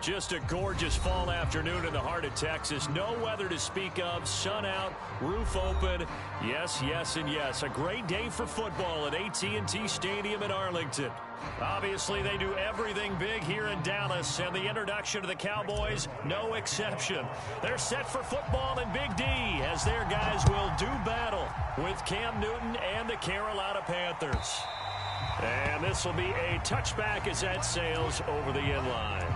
Just a gorgeous fall afternoon in the heart of Texas. No weather to speak of. Sun out, roof open. Yes, yes, and yes. A great day for football at AT&T Stadium in Arlington. Obviously, they do everything big here in Dallas, and the introduction of the Cowboys, no exception. They're set for football in Big D as their guys will do battle with Cam Newton and the Carolina Panthers. And this will be a touchback as that sails over the end line.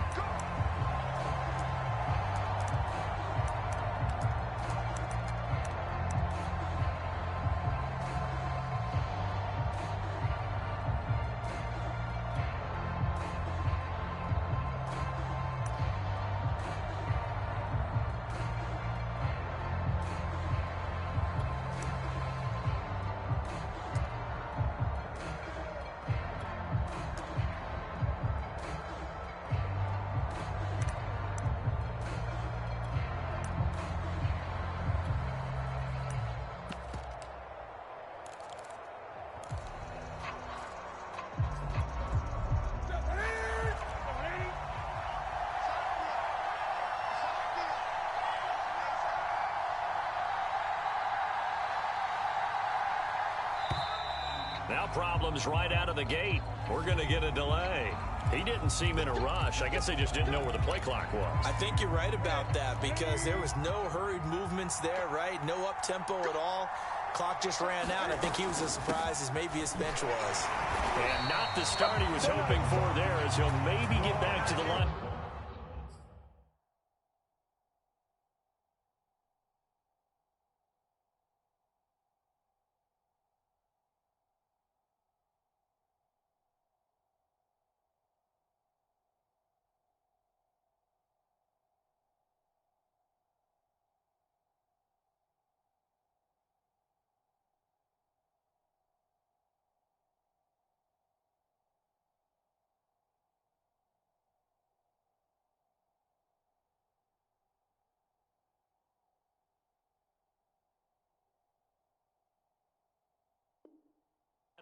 Now problems right out of the gate. We're going to get a delay. He didn't seem in a rush. I guess they just didn't know where the play clock was. I think you're right about that because there was no hurried movements there, right? No up-tempo at all. Clock just ran out. I think he was as surprised as maybe his bench was. And not the start he was hoping for there as he'll maybe get back to the line.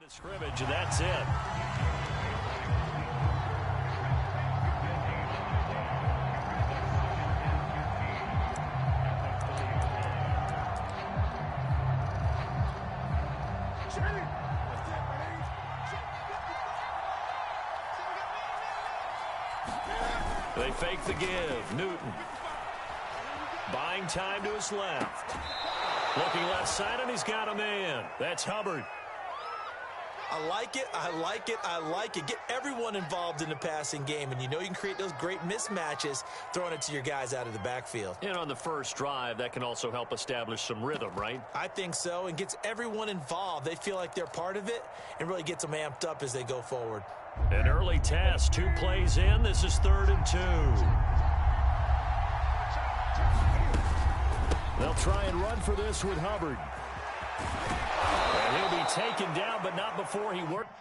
Scrimmage, and that's it. They fake the give. Newton buying time to his left. Looking left side, and he's got a man. That's Hubbard. I like it, I like it, I like it. Get everyone involved in the passing game, and you know you can create those great mismatches throwing it to your guys out of the backfield. And on the first drive, that can also help establish some rhythm, right? I think so, and gets everyone involved. They feel like they're part of it and really gets them amped up as they go forward. An early test, 2 plays in. This is 3rd and 2. They'll try and run for this with Hubbard. And he'll be taken down, but not before he worked.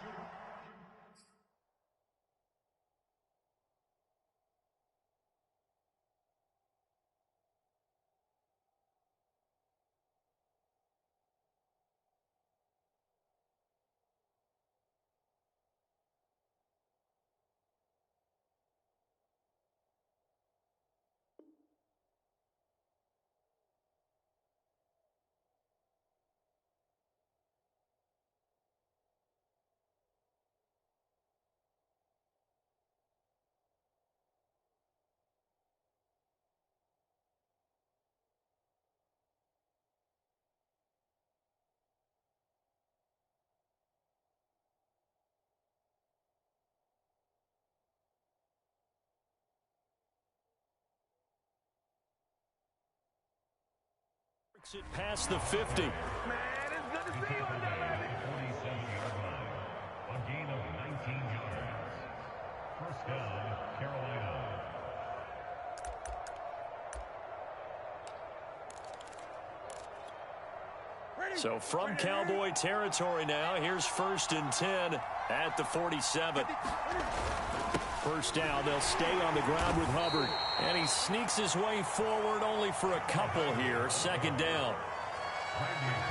It past the 50. Man, it's good to see you on that. 47-yard line. A gain of 19 yards. First down, Carolina. So from Cowboy territory now, here's 1st and 10 at the 47. First down, they'll stay on the ground with Hubbard. And he sneaks his way forward only for a couple here. 2nd down.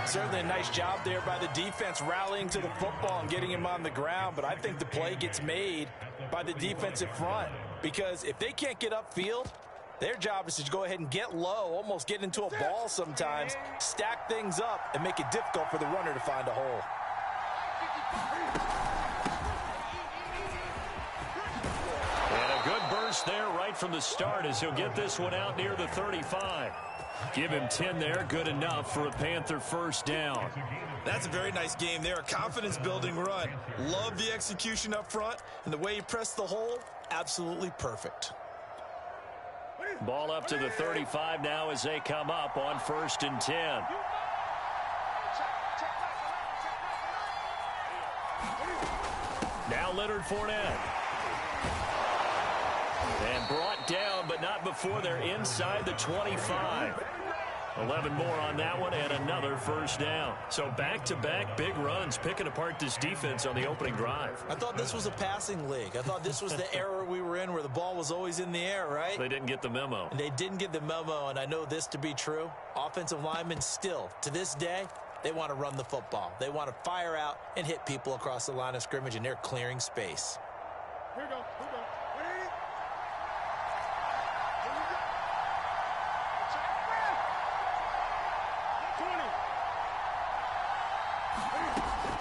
Certainly a nice job there by the defense rallying to the football and getting him on the ground. But I think the play gets made by the defensive front. Because if they can't get upfield, their job is to go ahead and get low, almost get into a ball sometimes, stack things up, and make it difficult for the runner to find a hole. And a good burst there right from the start as he'll get this one out near the 35. Give him 10 there, good enough for a Panther first down. That's a very nice game there, a confidence-building run. Love the execution up front, and the way he pressed the hole, absolutely perfect. Ball up to the 35 now as they come up on 1st and 10. Now Leonard Fournette. And brought down, but not before they're inside the 25. 11 more on that one and another first down. So back-to-back big runs, picking apart this defense on the opening drive. I thought this was a passing league. I thought this was the era we were in where the ball was always in the air, right? They didn't get the memo. And they didn't get the memo, and I know this to be true. Offensive linemen still, to this day, they want to run the football. They want to fire out and hit people across the line of scrimmage, and they're clearing space. Here we go.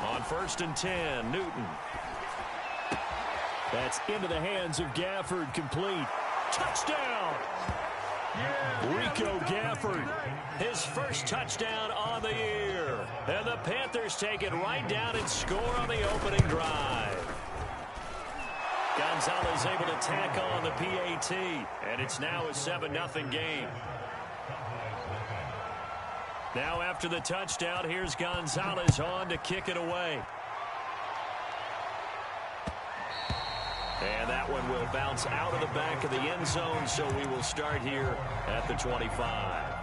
On 1st and 10, Newton. That's into the hands of Gafford, complete. Touchdown! Rico Gafford, his first touchdown on the year. And the Panthers take it right down and score on the opening drive. Gonzalez able to tack on the PAT, and it's now a 7-0 game. Now after the touchdown, here's Gonzalez on to kick it away. And that one will bounce out of the back of the end zone, so we will start here at the 25.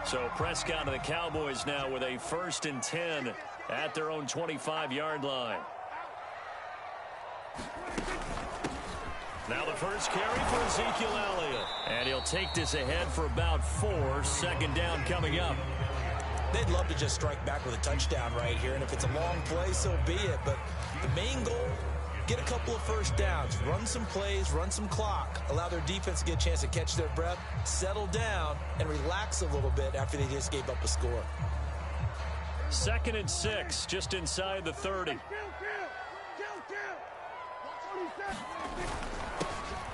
So Prescott and the Cowboys now with a 1st and 10 at their own 25-yard line. Now the first carry for Ezekiel Elliott. And he'll take this ahead for about 4. 2nd down coming up. They'd love to just strike back with a touchdown right here, and if it's a long play, so be it. But the main goal, get a couple of first downs, run some plays, run some clock, allow their defense to get a chance to catch their breath, settle down, and relax a little bit after they just gave up a score. 2nd and 6, just inside the 30.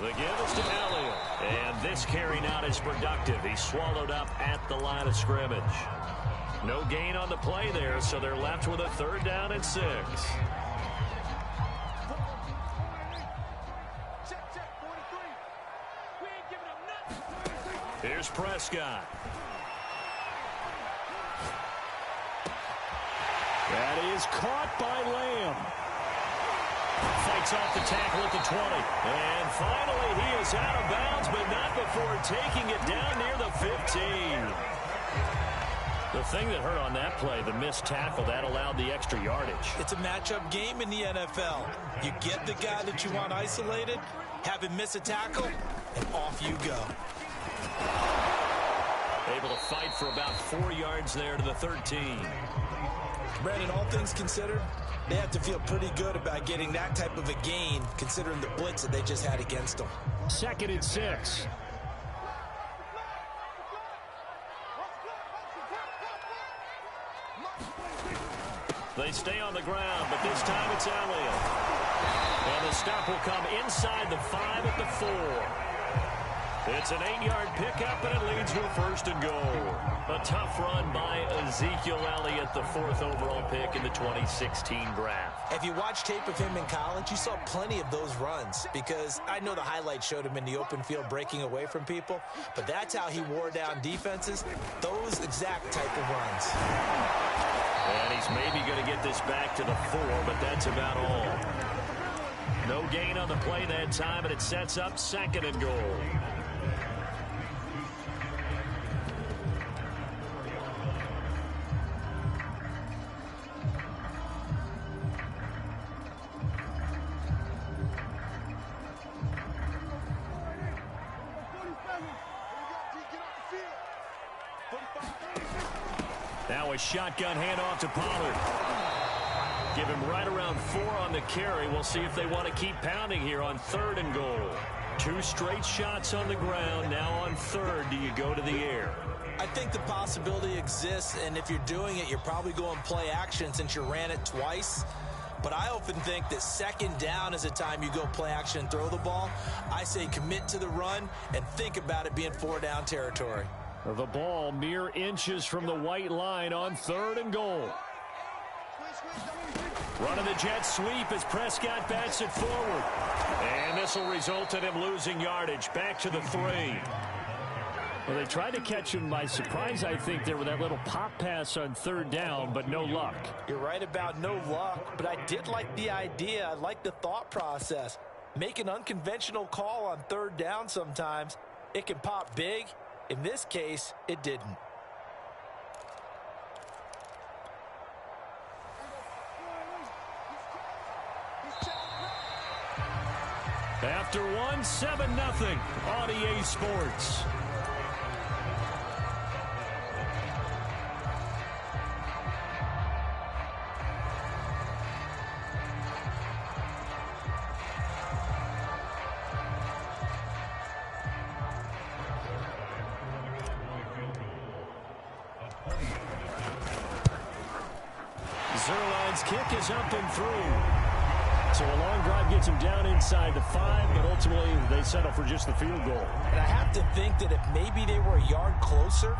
The give is to Elliott. And this carry not as productive. He's swallowed up at the line of scrimmage. No gain on the play there, so they're left with a 3rd down and 6. Here's Prescott. That is caught by Lamb. Fights off the tackle at the 20. And finally he is out of bounds, but not before taking it down near the 15. The thing that hurt on that play, the missed tackle, that allowed the extra yardage. It's a matchup game in the NFL. You get the guy that you want isolated, have him miss a tackle, and off you go. Able to fight for about 4 yards there to the 13. Brandon, all things considered, they have to feel pretty good about getting that type of a gain, considering the blitz that they just had against them. 2nd and 6. They stay on the ground, but this time it's Elliott. And the stop will come inside the 5 at the 4. It's an 8-yard pickup, and it leads to a 1st and goal. A tough run by Ezekiel Elliott, the 4th overall pick in the 2016 draft. If you watch tape of him in college, you saw plenty of those runs, because I know the highlights showed him in the open field breaking away from people, but that's how he wore down defenses, those exact type of runs. And he's maybe going to get this back to the 4, but that's about all. No gain on the play that time, and it sets up 2nd and goal. Now a shotgun handoff to Pollard. Give him right around 4 on the carry. We'll see if they want to keep pounding here on 3rd and goal. 2 straight shots on the ground. Now on 3rd, do you go to the air? I think the possibility exists, and if you're doing it, you're probably going play action since you ran it twice. But I often think that 2nd down is a time you go play action and throw the ball. I say commit to the run and think about it being 4-down territory. The ball mere inches from the white line on 3rd and goal. Running the jet sweep as Prescott bats it forward. And this will result in him losing yardage. Back to the 3. Well, they tried to catch him by surprise, I think, there with that little pop pass on 3rd down, but no luck. You're right about no luck, but I did like the idea. I like the thought process. Make an unconventional call on 3rd down sometimes. It can pop big. In this case, it didn't. After 1, 7-0 on EA Sports. Zerline's kick is up and through. So a long drive gets him down inside the 5, but ultimately they settle for just the field goal. And I have to think that if maybe they were a yard closer,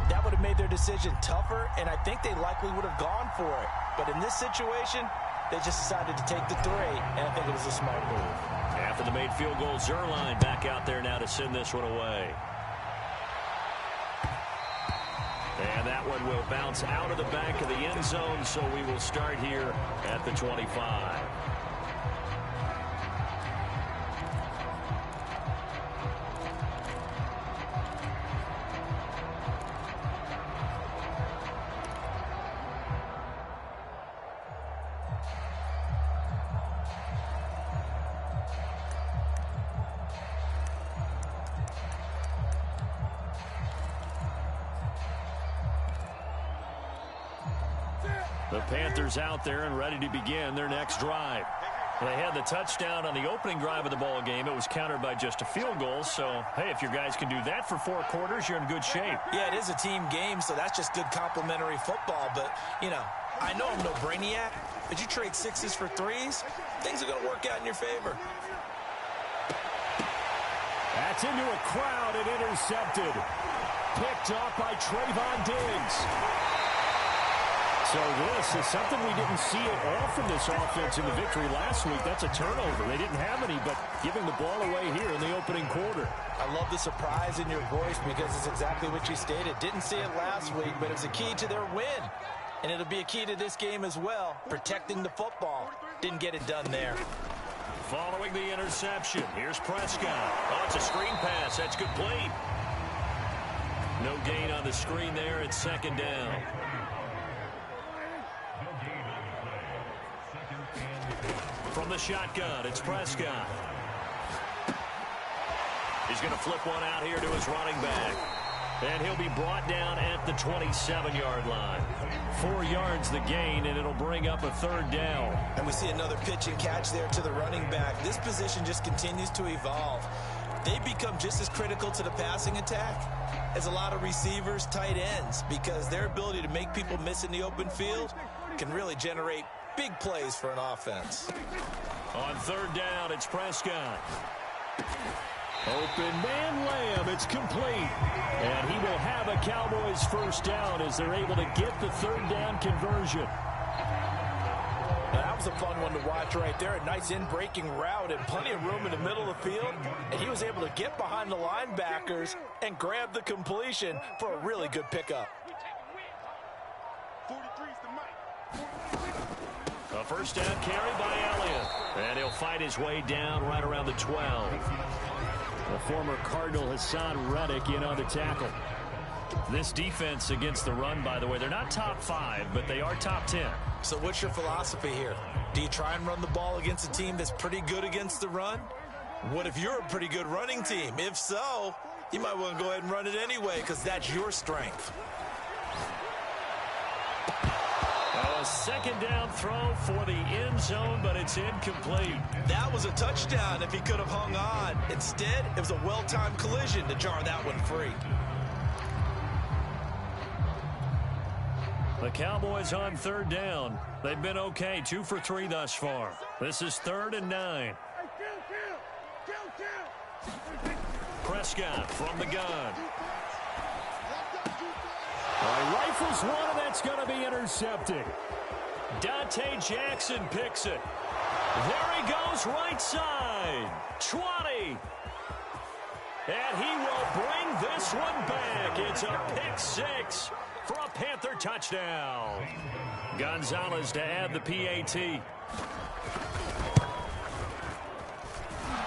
that would have made their decision tougher, and I think they likely would have gone for it. But in this situation, they just decided to take the 3, and I think it was a smart move. After the made field goal, Zerline back out there now to send this one away. And that one will bounce out of the back of the end zone, so we will start here at the 25. The Panthers out there and ready to begin their next drive. They had the touchdown on the opening drive of the ball game. It was countered by just a field goal. So, hey, if your guys can do that for 4 quarters, you're in good shape. Yeah, it is a team game, so that's just good complimentary football. But, you know, I know I'm no brainiac, but you trade 6s for 3s, things are going to work out in your favor. That's into a crowd and intercepted. Picked off by Trayvon Diggs. So this is something we didn't see at all from this offense in the victory last week. That's a turnover. They didn't have any, but giving the ball away here in the opening quarter. I love the surprise in your voice because it's exactly what you stated. Didn't see it last week, but it was a key to their win. And it'll be a key to this game as well, protecting the football. Didn't get it done there. Following the interception, here's Prescott. Oh, it's a screen pass. That's complete. No gain on the screen there. It's 2nd down. From the shotgun, it's Prescott. He's going to flip one out here to his running back. And he'll be brought down at the 27-yard line. 4 yards the gain, and it'll bring up a 3rd down. And we see another pitch and catch there to the running back. This position just continues to evolve. They become just as critical to the passing attack as a lot of receivers, tight ends, because their ability to make people miss in the open field can really generate big plays for an offense. On 3rd down, it's Prescott. Open man Lamb, it's complete. And he will have a Cowboys 1st down as they're able to get the 3rd down conversion. Now, that was a fun one to watch right there. A nice in-breaking route and plenty of room in the middle of the field. And he was able to get behind the linebackers and grab the completion for a really good pickup. A 1st down carry by Elliott. And he'll fight his way down right around the 12. The former Cardinal Hassan Reddick in on the tackle. This defense against the run, by the way, they're not top 5, but they are top 10. So what's your philosophy here? Do you try and run the ball against a team that's pretty good against the run? What if you're a pretty good running team? If so, you might want to go ahead and run it anyway because that's your strength. second down throw for the end zone, but it's incomplete. That was a touchdown if he could have hung on. Instead, it was a well-timed collision to jar that one free. The Cowboys on third down. They've been okay, 2 for 3 thus far. This is 3rd and 9. Prescott from the gun. He rifles one, and that's going to be intercepted. Dante Jackson picks it. There he goes, right side. 20. And he will bring this one back. It's a pick 6 for a Panther touchdown. Gonzalez to add the PAT.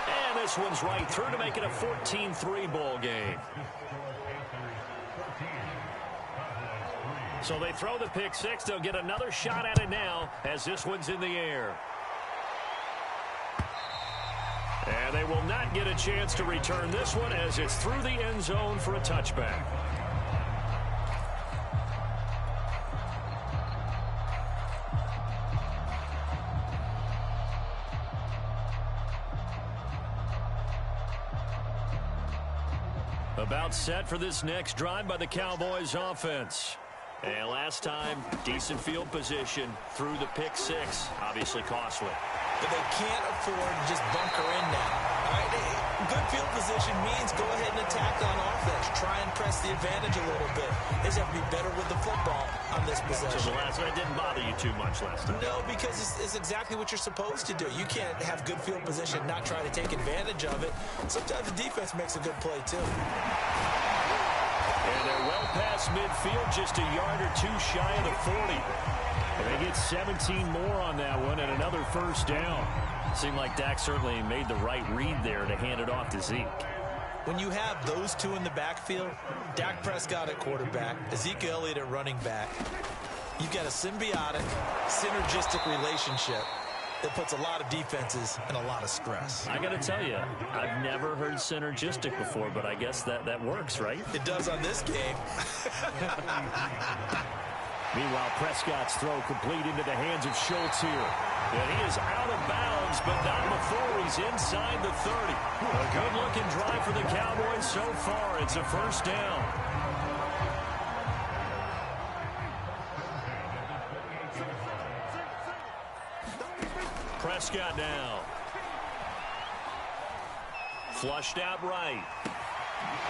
And this one's right through to make it a 14-3 ball game. So they throw the pick 6. They'll get another shot at it now as this one's in the air. And they will not get a chance to return this one as it's through the end zone for a touchback. About set for this next drive by the Cowboys offense. And last time, decent field position through the pick 6. Obviously costly. But they can't afford to just bunker in now. All right, good field position means go ahead and attack on offense. Try and press the advantage a little bit. They just have to be better with the football on this possession. So the last one didn't bother you too much last time. No, because it's exactly what you're supposed to do. You can't have good field position and not try to take advantage of it. Sometimes the defense makes a good play, too. And they're well past midfield, just a yard or 2 shy of the 40. And they get 17 more on that one and another first down. Seemed like Dak certainly made the right read there to hand it off to Zeke. When you have those two in the backfield, Dak Prescott at quarterback, Ezekiel Elliott at running back, you've got a symbiotic, synergistic relationship that puts a lot of defenses in a lot of stress. I got to tell you, I've never heard synergistic before, but I guess that works, right? It does on this game. Meanwhile, Prescott's throw complete into the hands of Schultz here. And he is out of bounds, but not before he's inside the 30. A good-looking drive for the Cowboys so far. It's a first down. Prescott now. Flushed out right.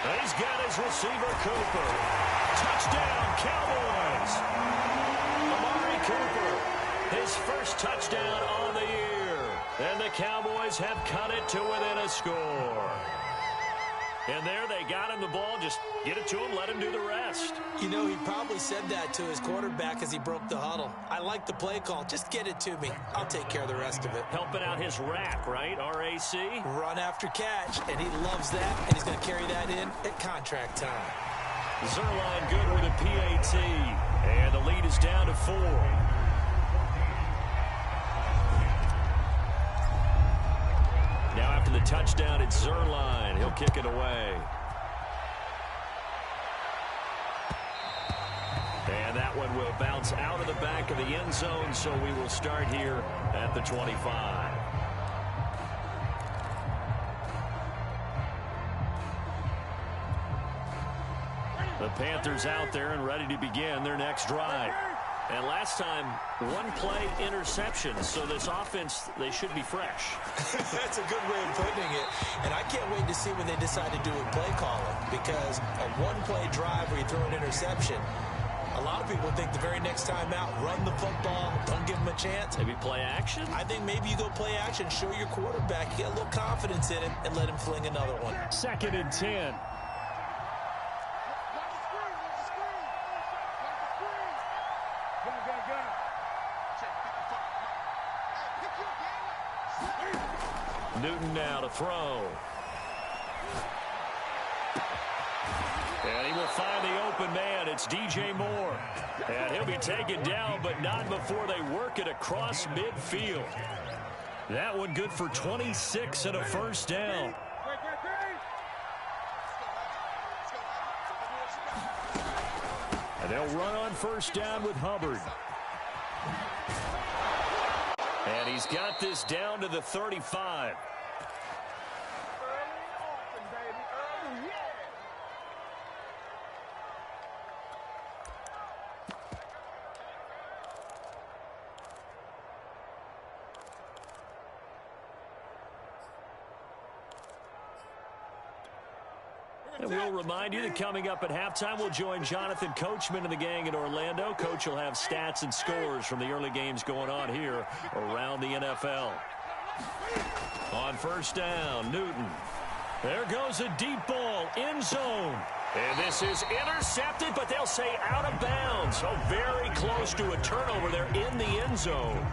And he's got his receiver, Cooper. Touchdown, Cowboys. Amari Cooper, his first touchdown on the year. And the Cowboys have cut it to within a score. And there they got him the ball. Just get it to him, let him do the rest. You know, he probably said that to his quarterback as he broke the huddle. I like the play call. Just get it to me. I'll take care of the rest of it. Helping out his rack, right? R-A-C? Run after catch, and he loves that, and he's going to carry that in at contract time. Zerline good with a PAT. And the lead is down to 4. Now after the touchdown, it's Zerline. He'll kick it away. And that one will bounce out of the back of the end zone, so we will start here at the 25. The Panthers out there and ready to begin their next drive. And last time, 1-play interception. So this offense, they should be fresh. That's a good way of putting it. And I can't wait to see what they decide to do with play calling. Because a 1-play drive where you throw an interception, a lot of people think the very next time out, run the football, don't give them a chance. Maybe play action? I think maybe you go play action, show your quarterback, you get a little confidence in him, and let him fling another one. 2nd and 10. Newton now to throw. And he will find the open man. It's DJ Moore. And he'll be taken down, but not before they work it across midfield. That one good for 26 and a first down. And they'll run on first down with Hubbard. he's got this down to the 35. And we'll remind you that coming up at halftime, we'll join Jonathan Coachman and the gang in Orlando. Coach will have stats and scores from the early games going on here around the NFL. On first down, Newton. There goes a deep ball, end zone. And this is intercepted, but they'll say out of bounds. So very close to a turnover there in the end zone.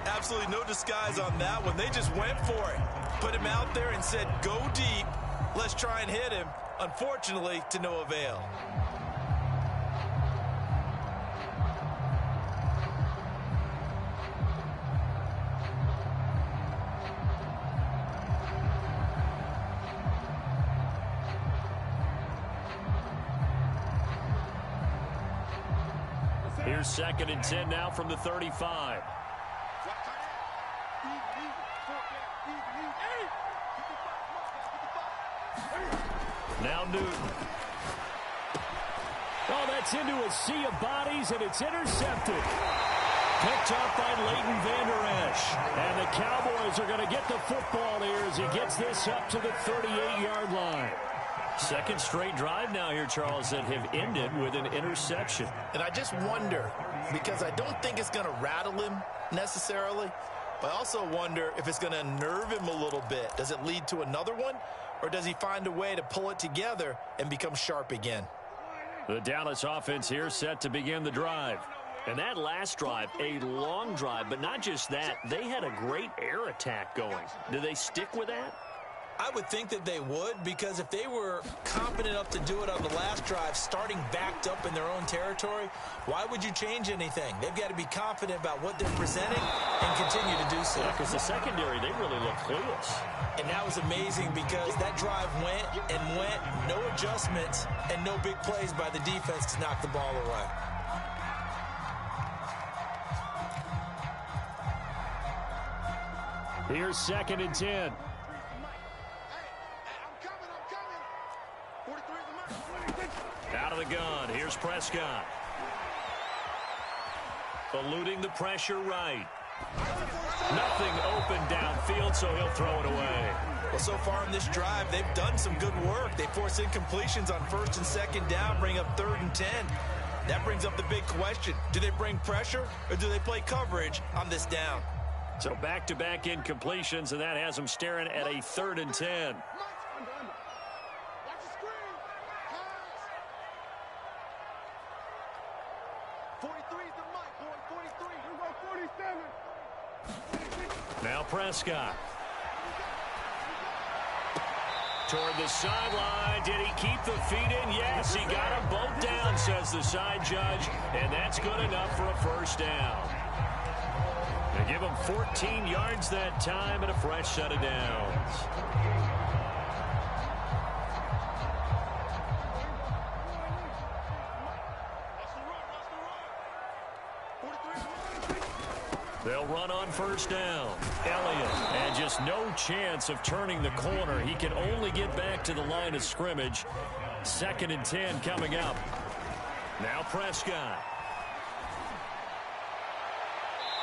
Absolutely no disguise on that one. They just went for it. Put him out there and said, go deep. Let's try and hit him. Unfortunately, to no avail. Here's 2nd and 10 now from the 35. Now Newton. Oh, that's into a sea of bodies, and it's intercepted. Picked up by Leighton Vander Esch. And the Cowboys are going to get the football here as he gets this up to the 38-yard line. Second straight drive now here, Charles, that have ended with an interception. And I just wonder, because I don't think it's going to rattle him necessarily, but I also wonder if it's going to unnerve him a little bit. Does it lead to another one? Or does he find a way to pull it together and become sharp again? The Dallas offense here set to begin the drive. And that last drive, a long drive, but not just that. They had a great air attack going. Do they stick with that? I would think that they would, because if they were confident enough to do it on the last drive, starting backed up in their own territory, why would you change anything? They've got to be confident about what they're presenting and continue to do so. Because the secondary, they really look clueless. And that was amazing because that drive went and went, no adjustments, and no big plays by the defense to knock the ball away. Here's 2nd and 10. Out of the gun, here's Prescott. Eluding the pressure right. Nothing open downfield, so he'll throw it away. Well, so far in this drive, they've done some good work. They force incompletions on 1st and 2nd down, bring up 3rd and 10. That brings up the big question. Do they bring pressure, or do they play coverage on this down? So back-to-back incompletions, and that has them staring at a 3rd and 10. Now Prescott. Toward the sideline. Did he keep the feet in? Yes, he got them both down, says the side judge. And that's good enough for a first down. They give him 14 yards that time and a fresh set of downs. They'll run on first down. Elliott, and just no chance of turning the corner. He can only get back to the line of scrimmage. 2nd and 10 coming up. Now Prescott.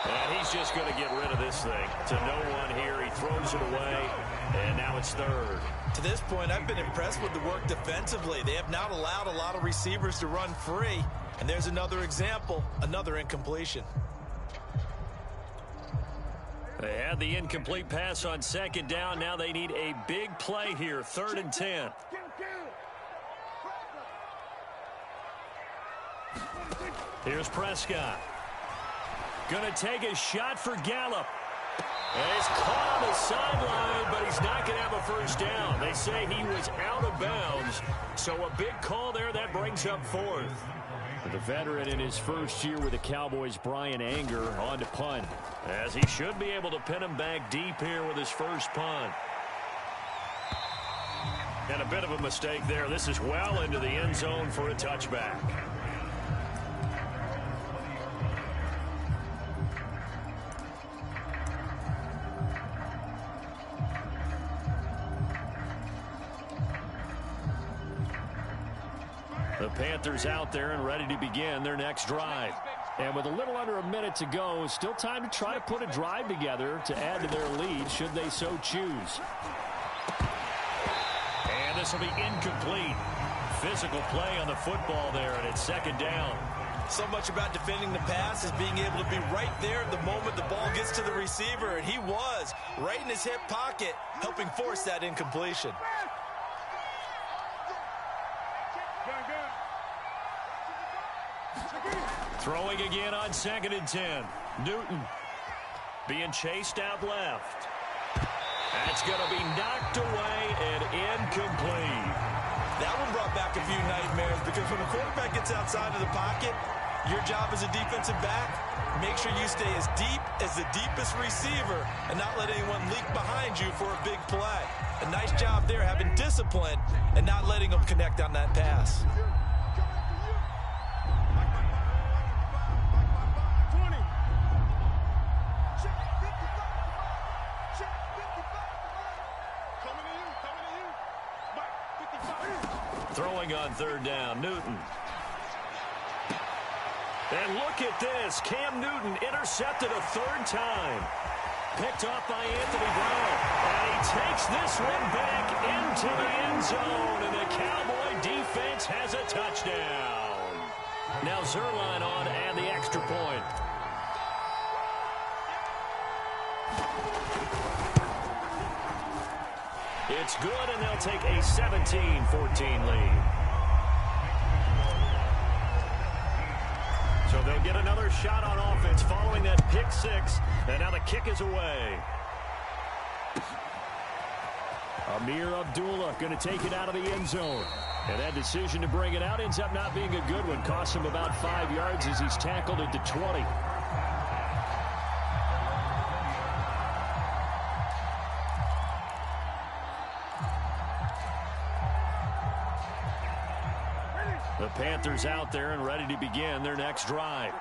And he's just going to get rid of this thing to no one here. He throws it away, and now it's 3rd. To this point, I've been impressed with the work defensively. They have not allowed a lot of receivers to run free. And there's another example, another incompletion. They had the incomplete pass on 2nd down. Now they need a big play here. 3rd and 10. Here's Prescott. Gonna take a shot for Gallup. And he's caught on the sideline, but he's not going to have a first down. They say he was out of bounds. So a big call there. That brings up 4th. The veteran in his first year with the Cowboys, Brian Anger, on to punt. As he should be able to pin him back deep here with his first punt. And a bit of a mistake there. This is well into the end zone for a touchback. The Panthers out there and ready to begin their next drive. And with a little under a minute to go, still time to try to put a drive together to add to their lead should they so choose. And this will be incomplete. Physical play on the football there, and it's second down. So much about defending the pass is being able to be right there at the moment the ball gets to the receiver, and he was right in his hip pocket, helping force that incompletion. Throwing again on 2nd and 10. Newton being chased out left. That's going to be knocked away and incomplete. That one brought back a few nightmares because when a quarterback gets outside of the pocket, your job as a defensive back, make sure you stay as deep as the deepest receiver and not let anyone leak behind you for a big play. A nice job there having discipline and not letting them connect on that pass. Throwing on 3rd down, Newton. And look at this. Cam Newton intercepted a 3rd time. Picked off by Anthony Brown. And he takes this one back into the end zone. And the Cowboy defense has a touchdown. Now Zerline on and the extra point. It's good, and they'll take a 17-14 lead. So they'll get another shot on offense following that pick 6, and now the kick is away. Amir Abdullah going to take it out of the end zone. And that decision to bring it out ends up not being a good one. Costs him about 5 yards as he's tackled at the 20. The Panthers out there and ready to begin their next drive.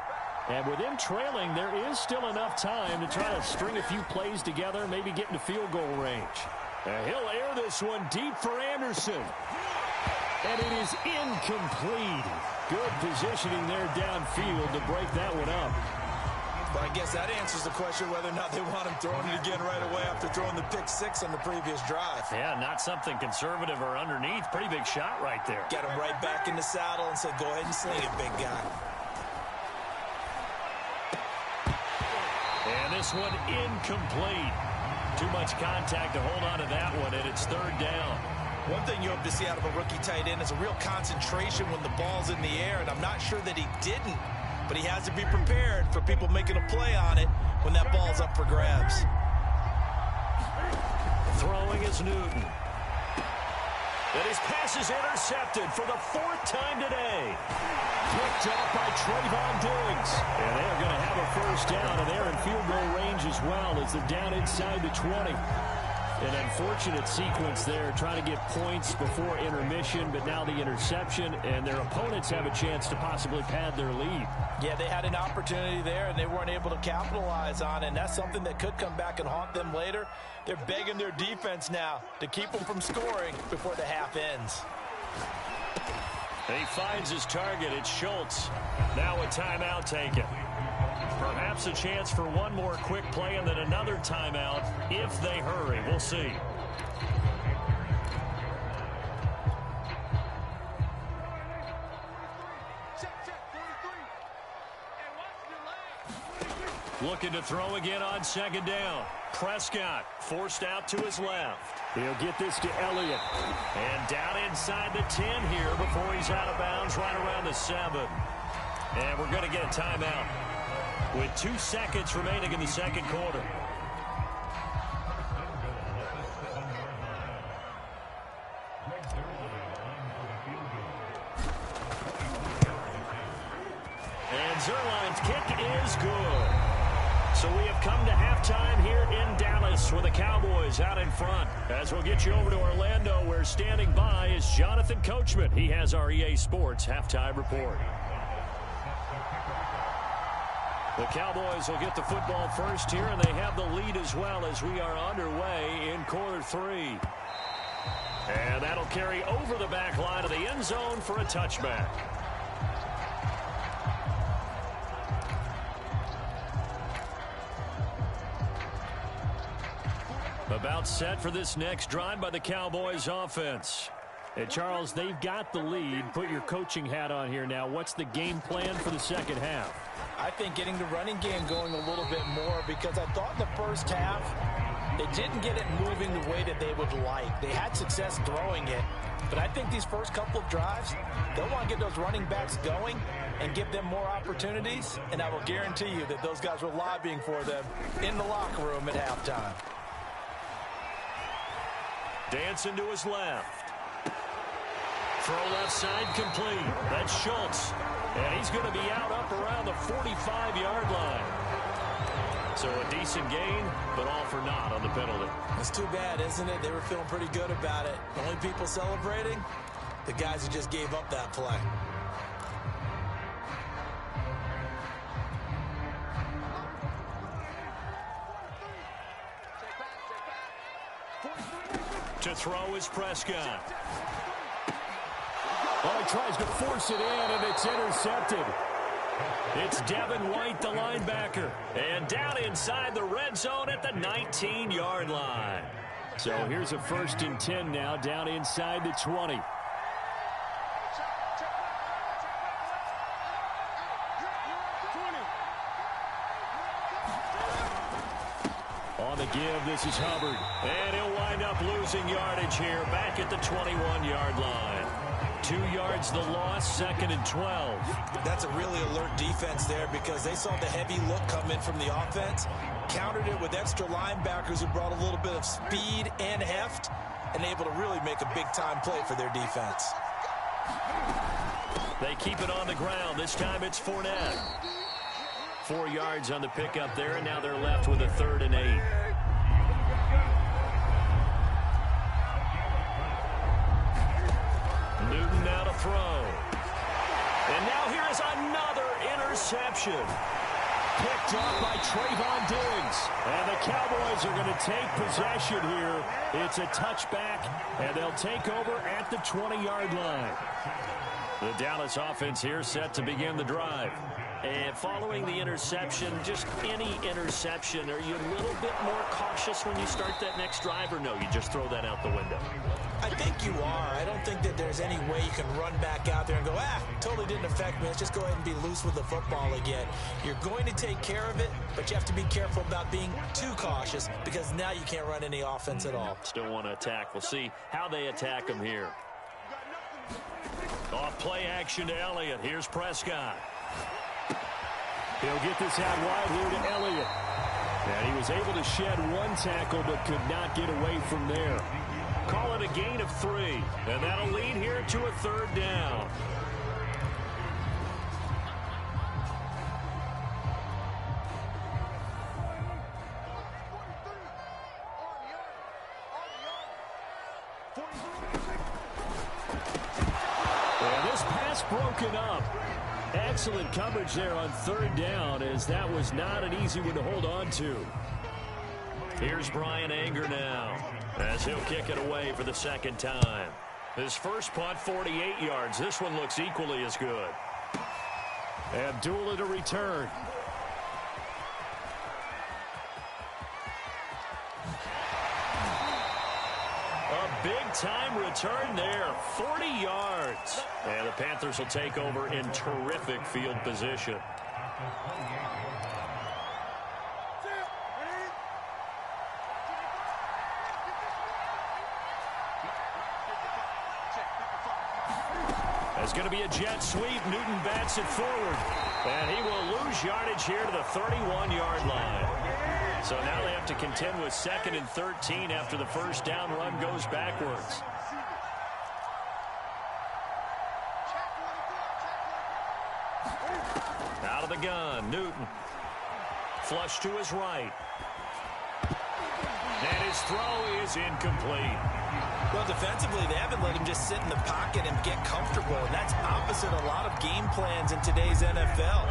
And with them trailing, there is still enough time to try to string a few plays together, maybe get into field goal range. And he'll air this one deep for Anderson. And it is incomplete. Good positioning there downfield to break that one up. But I guess that answers the question whether or not they want him throwing it again right away after throwing the pick 6 on the previous drive. Yeah, not something conservative or underneath. Pretty big shot right there. Got him right back in the saddle and said, go ahead and sling it, big guy. And this one incomplete. Too much contact to hold on to that one, and it's 3rd down. One thing you hope to see out of a rookie tight end is a real concentration when the ball's in the air, and I'm not sure that he didn't. But he has to be prepared for people making a play on it when that ball's up for grabs. Throwing is Newton. And his pass is intercepted for the 4th time today. Picked off by Trayvon Diggs. And they're going to have a 1st down, and they're in field goal range as well as they're down inside the 20. An unfortunate sequence there, trying to get points before intermission, but now the interception, and their opponents have a chance to possibly pad their lead. Yeah, they had an opportunity there, and they weren't able to capitalize on it, and that's something that could come back and haunt them later. They're begging their defense now to keep them from scoring before the half ends. And he finds his target. It's Schultz. Now a timeout taken. Perhaps a chance for one more quick play and then another timeout if they hurry. We'll see. Looking to throw again on 2nd down. Prescott forced out to his left. He'll get this to Elliott. And down inside the 10 here before he's out of bounds right around the 7. And we're going to get a timeout with 2 seconds remaining in the 2nd quarter. And Zerline's kick is good. So we have come to halftime here in Dallas with the Cowboys out in front. As we'll get you over to Orlando, where standing by is Jonathan Coachman. He has our EA Sports halftime report. The Cowboys will get the football first here, and they have the lead as well as we are underway in quarter 3. And that'll carry over the back line of the end zone for a touchback. About set for this next drive by the Cowboys offense. Hey, Charles, they've got the lead. Put your coaching hat on here now. What's the game plan for the second half? I think getting the running game going a little bit more, because I thought in the first half they didn't get it moving the way that they would like. They had success throwing it, but I think these first couple of drives, they'll want to get those running backs going and give them more opportunities, and I will guarantee you that those guys were lobbying for them in the locker room at halftime. Dancing to his left. Throw left side complete. That's Schultz. And he's going to be out up around the 45-yard line. So a decent gain, but all for naught on the penalty. It's too bad, isn't it? They were feeling pretty good about it. The only people celebrating, the guys who just gave up that play. To throw is Prescott. Oh, he tries to force it in, and it's intercepted. It's Devin White, the linebacker. And down inside the red zone at the 19-yard line. So here's a 1st and 10 now, down inside the 20. On the give, this is Hubbard. And he'll wind up losing yardage here, back at the 21-yard line. 2 yards the loss, 2nd and 12. That's a really alert defense there, because they saw the heavy look come in from the offense, countered it with extra linebackers who brought a little bit of speed and heft, and able to really make a big-time play for their defense. They keep it on the ground. This time it's Fournette. 4 yards on the pickup there, and now they're left with a 3rd and 8. Newton now to throw. And now here is another interception. Picked up by Trayvon Diggs. And the Cowboys are going to take possession here. It's a touchback, and they'll take over at the 20-yard line. The Dallas offense here set to begin the drive. And following the interception, just any interception, are you a little bit more cautious when you start that next drive, or no, you just throw that out the window? I think you are. I don't think that there's any way you can run back out there and go, totally didn't affect me. Let's just go ahead and be loose with the football again. You're going to take care of it, but you have to be careful about being too cautious, because now you can't run any offense at all. Still want to attack. We'll see how they attack them here. Off play action to Elliott. Here's Prescott. He'll get this out wide here to Elliott. And he was able to shed 1 tackle, but could not get away from there. Call it a gain of 3. And that'll lead here to a 3rd down. And this pass broken up. Excellent coverage there on 3rd down, as that was not an easy one to hold on to. Here's Brian Anger now, as he'll kick it away for the 2nd time. His first punt, 48 yards. This one looks equally as good. Abdullah to return. A big-time return there, 40 yards. And the Panthers will take over in terrific field position. It's going to be a jet sweep. Newton bats it forward. And he will lose yardage here to the 31-yard line. So now they have to contend with 2nd and 13 after the first down run goes backwards. Out of the gun, Newton. Flush to his right. And his throw is incomplete. Well, defensively, they haven't let him just sit in the pocket and get comfortable. And that's opposite a lot of game plans in today's NFL.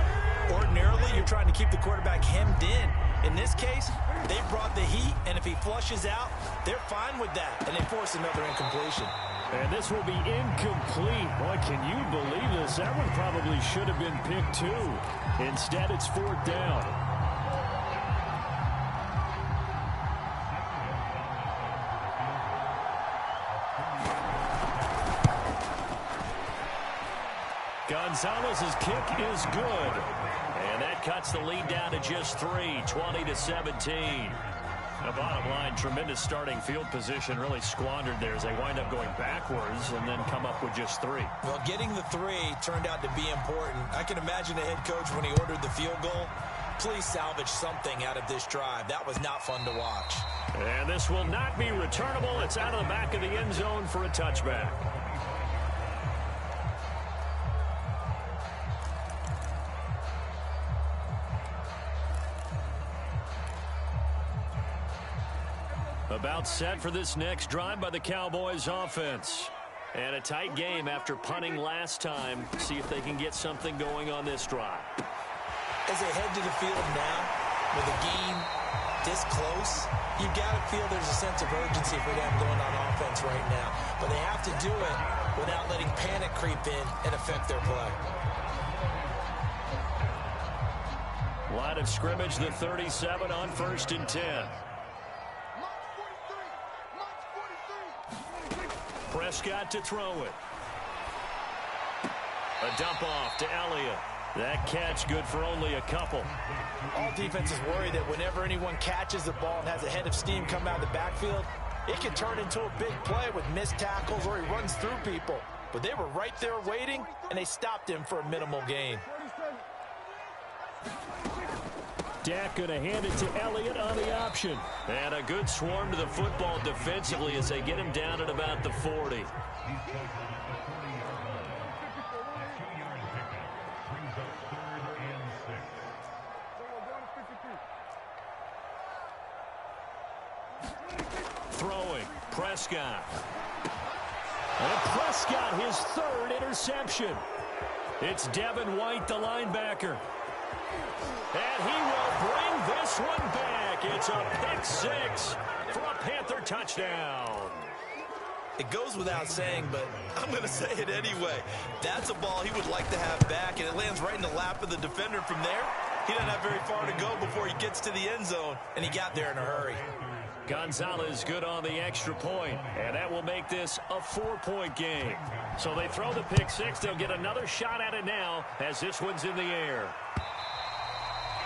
Ordinarily, you're trying to keep the quarterback hemmed in. In this case, they brought the heat, and if he flushes out, they're fine with that, and they force another incompletion. And this will be incomplete. Boy, can you believe this? That one probably should have been picked too. Instead, it's 4th down. Gonzalez's kick is good. And that cuts the lead down to just 3, 20-17. The bottom line, tremendous starting field position, really squandered there as they wind up going backwards and then come up with just 3. Well, getting the 3 turned out to be important. I can imagine the head coach when he ordered the field goal. Please salvage something out of this drive. That was not fun to watch. And this will not be returnable. It's out of the back of the end zone for a touchback. About set for this next drive by the Cowboys offense. And a tight game after punting last time. See if they can get something going on this drive. As they head to the field now, with a game this close, you've got to feel there's a sense of urgency for them going on offense right now. But they have to do it without letting panic creep in and affect their play. Line of scrimmage, the 37 on 1st and 10. Prescott to throw it. A dump off to Elliott. That catch good for only a couple. All defenses worry that whenever anyone catches the ball and has a head of steam come out of the backfield, it can turn into a big play with missed tackles or he runs through people. But they were right there waiting, and they stopped him for a minimal gain. Dak going to hand it to Elliott on the option. And a good swarm to the football defensively as they get him down at about the 40. Throwing, Prescott. And Prescott, his 3rd interception. It's Devin White, the linebacker. And he will bring this one back. It's a pick 6 for a Panther touchdown. It goes without saying, but I'm going to say it anyway. That's a ball he would like to have back, and it lands right in the lap of the defender from there. He doesn't have very far to go before he gets to the end zone, and he got there in a hurry. Gonzalez good on the extra point, and that will make this a 4-point game. So they throw the pick 6. They'll get another shot at it now as this one's in the air.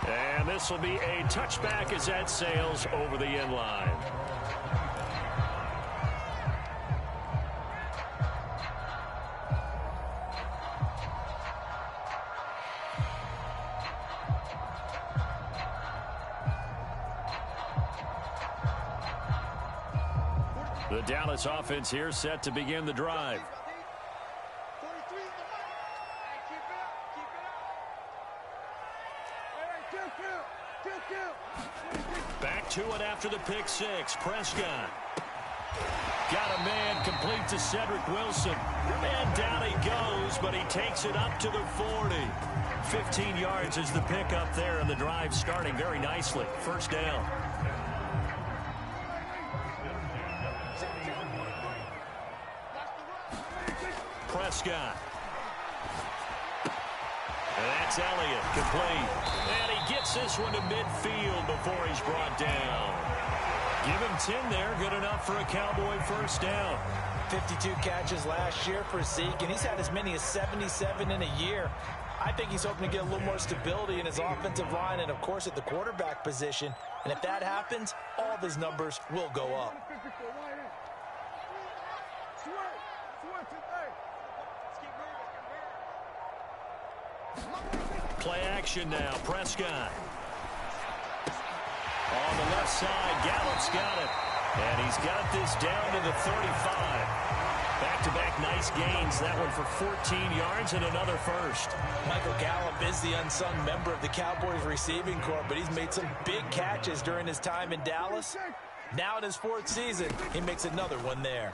And this will be a touchback as that sails over the end line. The Dallas offense here set to begin the drive. Back to it after the pick 6. Prescott. Got a man complete to Cedric Wilson. And down he goes, but he takes it up to the 40. 15 yards is the pickup there, and the drive starting very nicely. 1st down. Prescott. And that's Elliott, complete. And he gets this one to midfield before he's brought down. Give him 10 there, good enough for a Cowboy 1st down. 52 catches last year for Zeke, and he's had as many as 77 in a year. I think he's hoping to get a little more stability in his offensive line and, of course, at the quarterback position. And if that happens, all of his numbers will go up. Play action now. Prescott. On the left side, Gallup's got it. And he's got this down to the 35. Back-to-back nice gains. That one for 14 yards and another 1st. Michael Gallup is the unsung member of the Cowboys receiving corps, but he's made some big catches during his time in Dallas. Now in his 4th season, he makes another one there.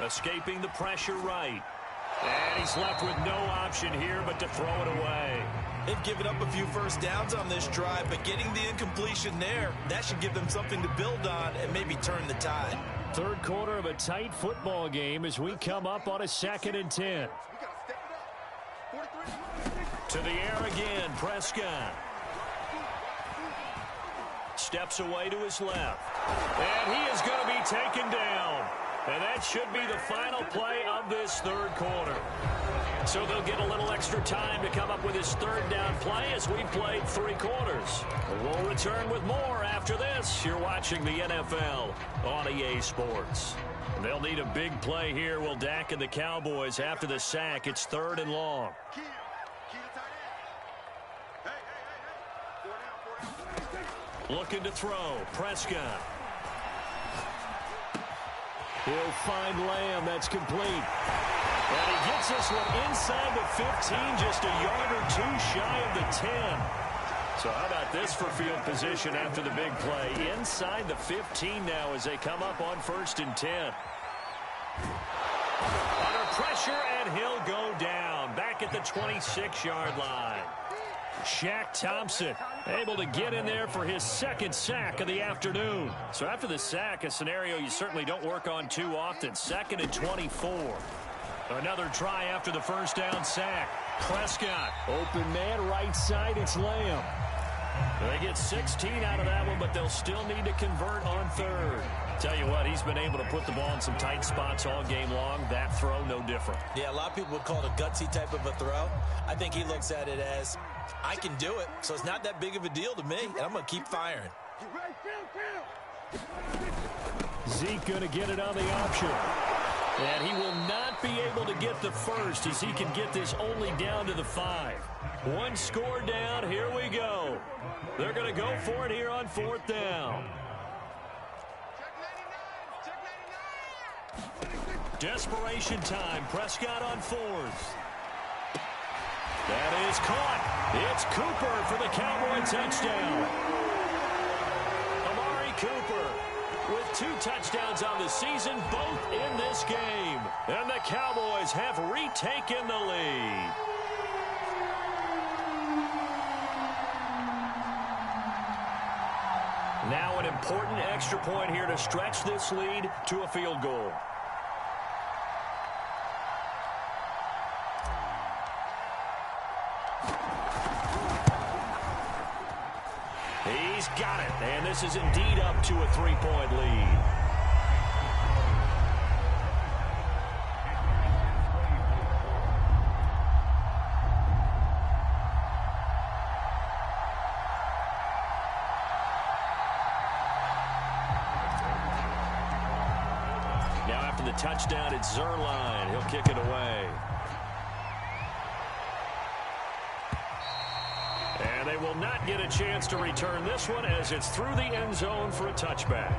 Escaping the pressure right. And he's left with no option here but to throw it away. They've given up a few first downs on this drive, but getting the incompletion there, that should give them something to build on and maybe turn the tide. Third quarter of a tight football game as we come up on a 2nd and 10. To the air again, Prescott. Steps away to his left. And he is going to be taken down. And that should be the final play of this third quarter. So they'll get a little extra time to come up with his third down play as we've played 3 quarters. We'll return with more after this. You're watching the NFL on EA Sports. They'll need a big play here. Will Dak and the Cowboys after the sack. It's 3rd and long. Looking to throw. Prescott. He'll find Lamb. That's complete. And he gets this one inside the 15, just a yard or 2 shy of the 10. So how about this for field position after the big play? Inside the 15 now as they come up on 1st and 10. Under pressure, and he'll go down. Back at the 26-yard line. Shaq Thompson able to get in there for his 2nd sack of the afternoon. So after the sack, a scenario you certainly don't work on too often. 2nd and 24. Another try after the first down sack. Prescott, open man, right side, it's Lamb. They get 16 out of that one, but they'll still need to convert on 3rd. Tell you what, he's been able to put the ball in some tight spots all game long. That throw, no different. Yeah, a lot of people would call it a gutsy type of a throw. I think he looks at it as, I can do it, so it's not that big of a deal to me, and I'm going to keep firing. Zeke going to get it on the option. And he will not be able to get the first as he can get this only down to the 5. 1 score down. Here we go. They're going to go for it here on 4th down. Desperation time. Prescott on 4th. That is caught. It's Cooper for the Cowboy touchdown. Amari Cooper with 2 touchdowns on the season, both in this game. And the Cowboys have retaken the lead. Now an important extra point here to stretch this lead to a field goal. He's got it, and this is indeed up to a 3-point lead. Now after the touchdown, it's Zerline. He'll kick it away. And they will not get a chance to return this one as it's through the end zone for a touchback.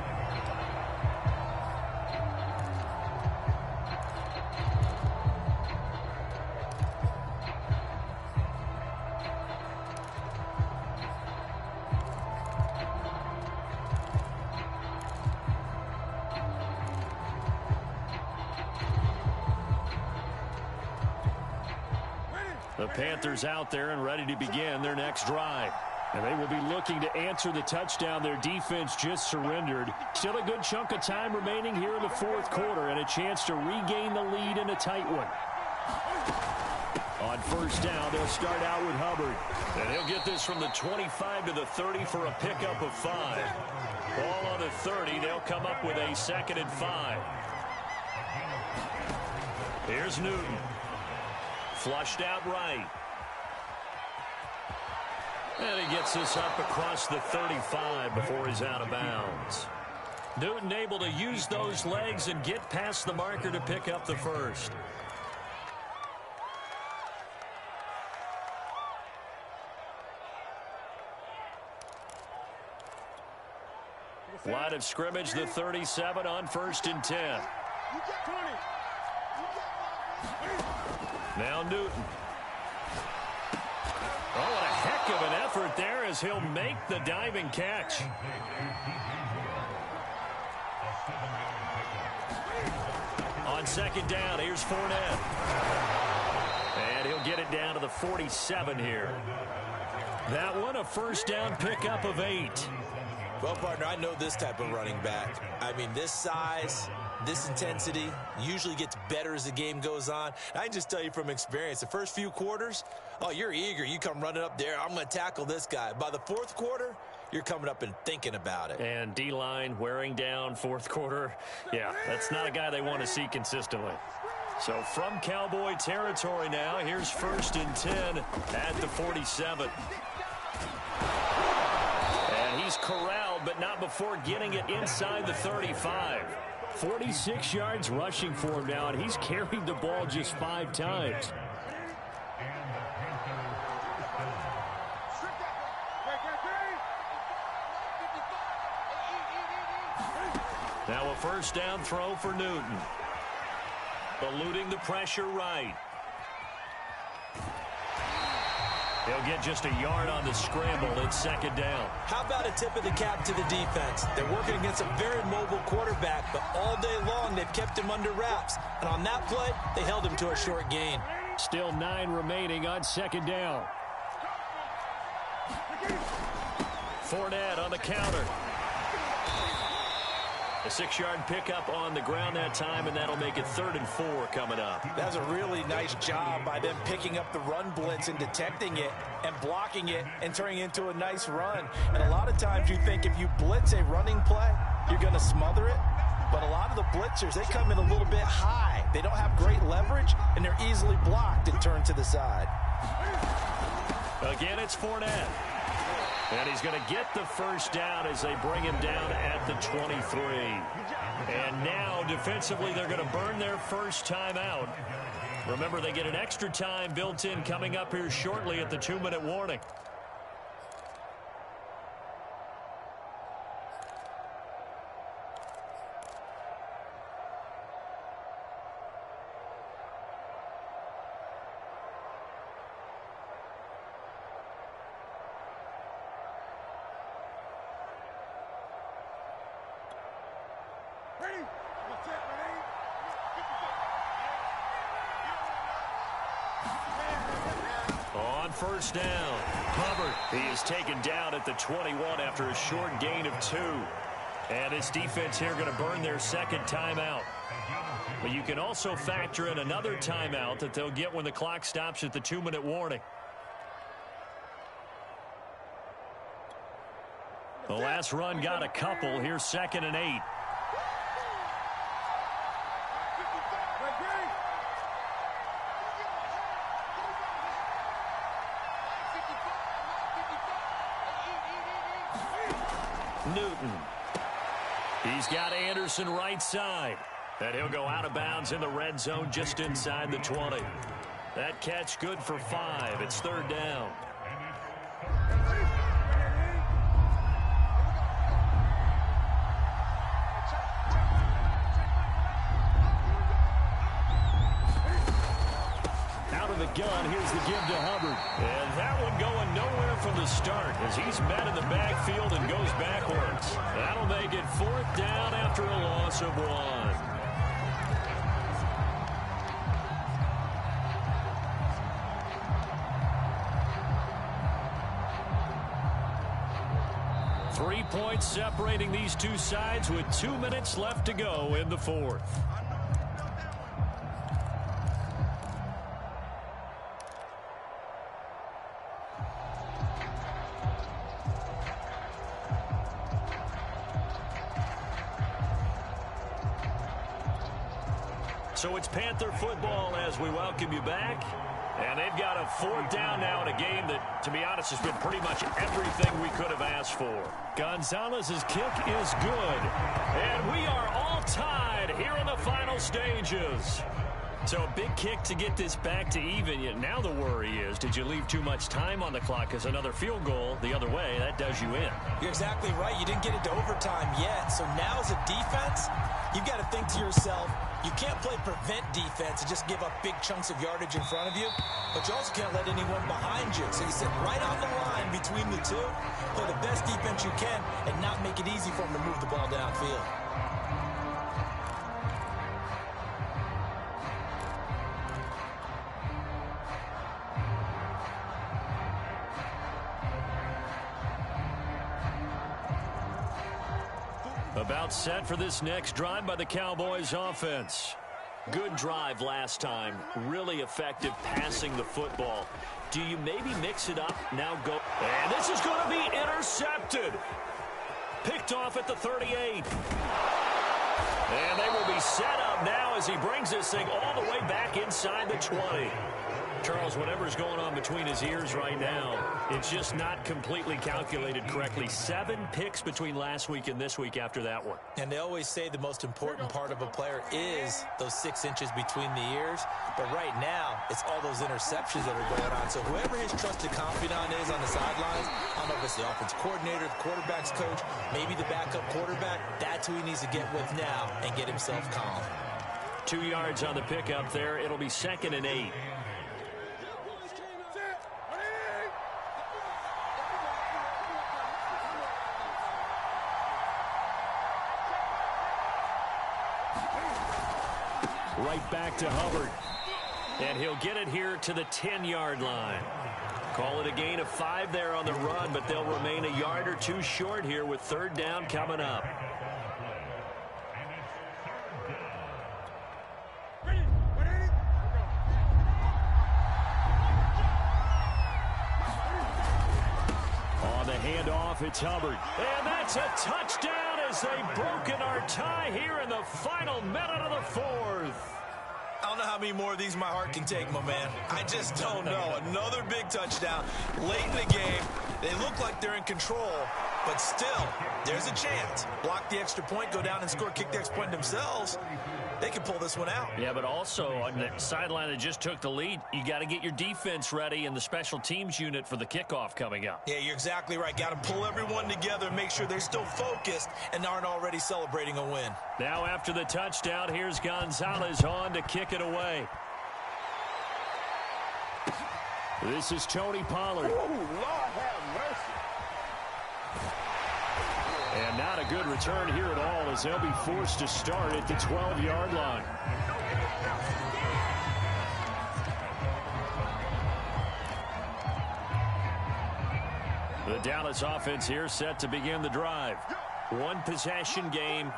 The Panthers out there and ready to begin their next drive. And they will be looking to answer the touchdown their defense just surrendered. Still a good chunk of time remaining here in the 4th quarter and a chance to regain the lead in a tight one. On 1st down, they'll start out with Hubbard. And he'll get this from the 25 to the 30 for a pickup of 5. Ball on the 30, they'll come up with a 2nd and 5. Here's Newton. Flushed out right. And he gets this up across the 35 before he's out of bounds. Newton able to use those legs and get past the marker to pick up the first. Line of scrimmage, the 37 on 1st and 10. Now Newton. Oh, what a heck of an effort there as he'll make the diving catch. On on second down. Here's Fournette. And he'll get it down to the 47 here. That one, a first down pickup of 8. Well, partner, I know this type of running back. I mean, this size, this intensity usually gets better as the game goes on. I can just tell you from experience, the first few quarters, oh, you're eager. You come running up there, I'm going to tackle this guy. By the fourth quarter, you're coming up and thinking about it. And D-line wearing down fourth quarter. Yeah, that's not a guy they want to see consistently. So from Cowboy territory now, here's 1st and 10 at the 47. And he's corralled, but not before getting it inside the 35. 46 yards rushing for him now, and he's carried the ball just 5 times. Now a first down throw for Newton. Eluding the pressure right. He'll get just a yard on the scramble. It's second down. How about a tip of the cap to the defense? They're working against a very mobile quarterback, but all day long they've kept him under wraps. And on that play, they held him to a short gain. Still 9 remaining on second down. Fournette on the counter. A 6-yard pickup on the ground that time, and that'll make it 3rd and 4 coming up. That's a really nice job by them picking up the run blitz and detecting it and blocking it and turning it into a nice run. And a lot of times you think if you blitz a running play, you're going to smother it. But a lot of the blitzers, they come in a little bit high. They don't have great leverage, and they're easily blocked and turned to the side. Again, it's Fournette. And he's going to get the first down as they bring him down at the 23. And now, defensively, they're going to burn their first time out. Remember, they get an extra time built in coming up here shortly at the 2-minute warning. On first down, Hubbard. He is taken down at the 21 after a short gain of 2. And his defense here going to burn their second timeout. But you can also factor in another timeout that they'll get when the clock stops at the 2-minute warning. The last run got a couple. Here's 2nd and 8. Newton. He's got Anderson right side. And he'll go out of bounds in the red zone just inside the 20. That catch good for 5. It's 3rd down. Out of the gun, here's the give to Hubbard. And that one going nowhere from the start as he's met in the backfield and goes backwards. That'll make it 4th down after a loss of 1. Three points separating these two sides with 2 minutes left to go in the 4th. So it's Panther football as we welcome you back. And they've got a 4th down now in a game that, to be honest, has been pretty much everything we could have asked for. Gonzalez's kick is good. And we are all tied here in the final stages. So a big kick to get this back to even. Yet now the worry is, did you leave too much time on the clock? Because another field goal the other way, that does you in. You're exactly right. You didn't get it to overtime yet. So now as a defense, you've got to think to yourself, you can't play prevent defense and just give up big chunks of yardage in front of you, but you also can't let anyone behind you. So you sit right on the line between the two, play the best defense you can, and not make it easy for them to move the ball downfield. About set for this next drive by the Cowboys offense. Good drive last time. Really effective passing the football. Do you maybe mix it up? Now go. And this is going to be intercepted. Picked off at the 38. And they will be set up now as he brings this thing all the way back inside the 20. Charles, whatever's going on between his ears right now, it's just not completely calculated correctly. 7 picks between last week and this week after that one. And they always say the most important part of a player is those 6 inches between the ears. But right now, it's all those interceptions that are going on. So whoever his trusted confidant is on the sidelines, I don't know if it's the offense coordinator, the quarterback's coach, maybe the backup quarterback, that's who he needs to get with now and get himself calm. 2 yards on the pickup there. It'll be 2nd and 8. Right back to Hubbard. And he'll get it here to the 10-yard line. Call it a gain of 5 there on the run, but they'll remain a yard or 2 short here with 3rd down coming up. On the handoff, it's Hubbard. And that's a touchdown as they've broken our tie here in the final minute of the 4th. I don't know how many more of these my heart can take, my man. I just don't know. Another big touchdown late in the game. They look like they're in control, but still, there's a chance. Block the extra point, go down and score, kick the extra point themselves. They can pull this one out. Yeah, but also on the sideline that just took the lead, you got to get your defense ready and the special teams unit for the kickoff coming up. Yeah, you're exactly right. Got to pull everyone together and make sure they're still focused and aren't already celebrating a win. Now after the touchdown, here's Gonzalez on to kick it away. This is Tony Pollard. Oh, Lord have mercy. And not a good return here at all as they'll be forced to start at the 12-yard line. The Dallas offense here set to begin the drive. 1 possession game.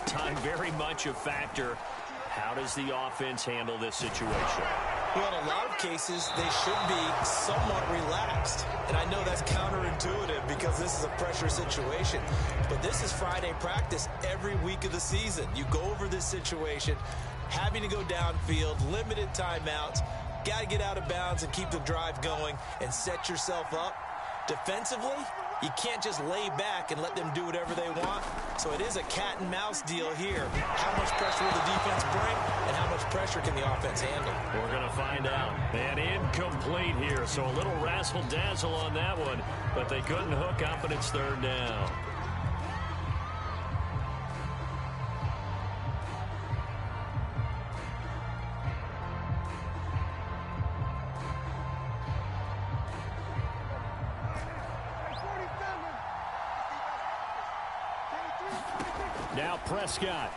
Time very much a factor. How does the offense handle this situation? Well, in a lot of cases, they should be somewhat relaxed. And I know that's counterintuitive because this is a pressure situation. But this is Friday practice every week of the season. You go over this situation, having to go downfield, limited timeouts, got to get out of bounds and keep the drive going and set yourself up. Defensively, you can't just lay back and let them do whatever they want. So it is a cat and mouse deal here. How much pressure will the defense bring and how much pressure can the offense handle? We're going to find out. And incomplete here. So a little razzle-dazzle on that one, but they couldn't hook up and it's 3rd down. Now Prescott.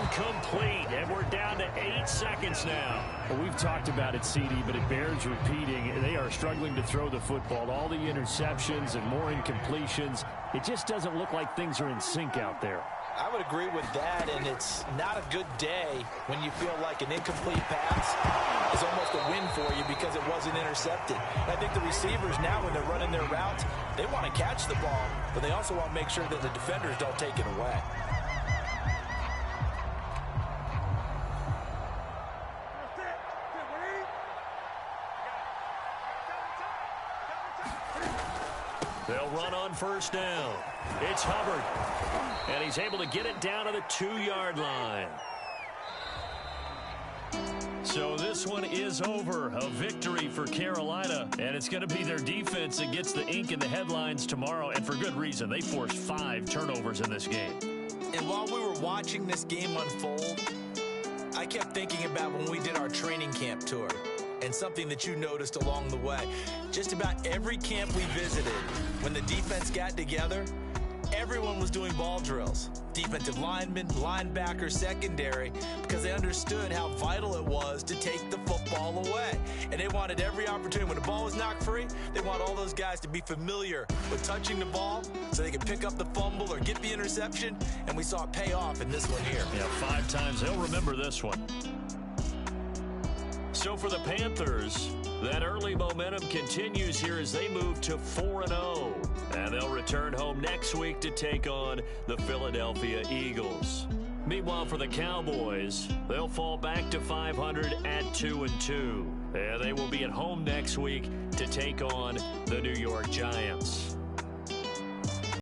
Incomplete, and we're down to 8 seconds now. Well, we've talked about it, CD, but it bears repeating. They are struggling to throw the football. All the interceptions and more incompletions. It just doesn't look like things are in sync out there. I would agree with that, and it's not a good day when you feel like an incomplete pass is almost a win for you because it wasn't intercepted. And I think the receivers now, when they're running their routes, they want to catch the ball, but they also want to make sure that the defenders don't take it away. They'll run on 1st down. It's Hubbard. And he's able to get it down to the 2-yard line. So this one is over. A victory for Carolina. And it's going to be their defense that gets the ink in the headlines tomorrow. And for good reason. They forced 5 turnovers in this game. And while we were watching this game unfold, I kept thinking about when we did our training camp tour. And something that you noticed along the way. Just about every camp we visited, when the defense got together, everyone was doing ball drills. Defensive linemen, linebackers, secondary, because they understood how vital it was to take the football away. And they wanted every opportunity. When the ball was knocked free, they want all those guys to be familiar with touching the ball so they could pick up the fumble or get the interception. And we saw it pay off in this one here. Yeah, 5 times. They'll remember this one. So for the Panthers, that early momentum continues here as they move to 4-0. And they'll return home next week to take on the Philadelphia Eagles. Meanwhile, for the Cowboys, they'll fall back to 500 at 2-2. And they will be at home next week to take on the New York Giants.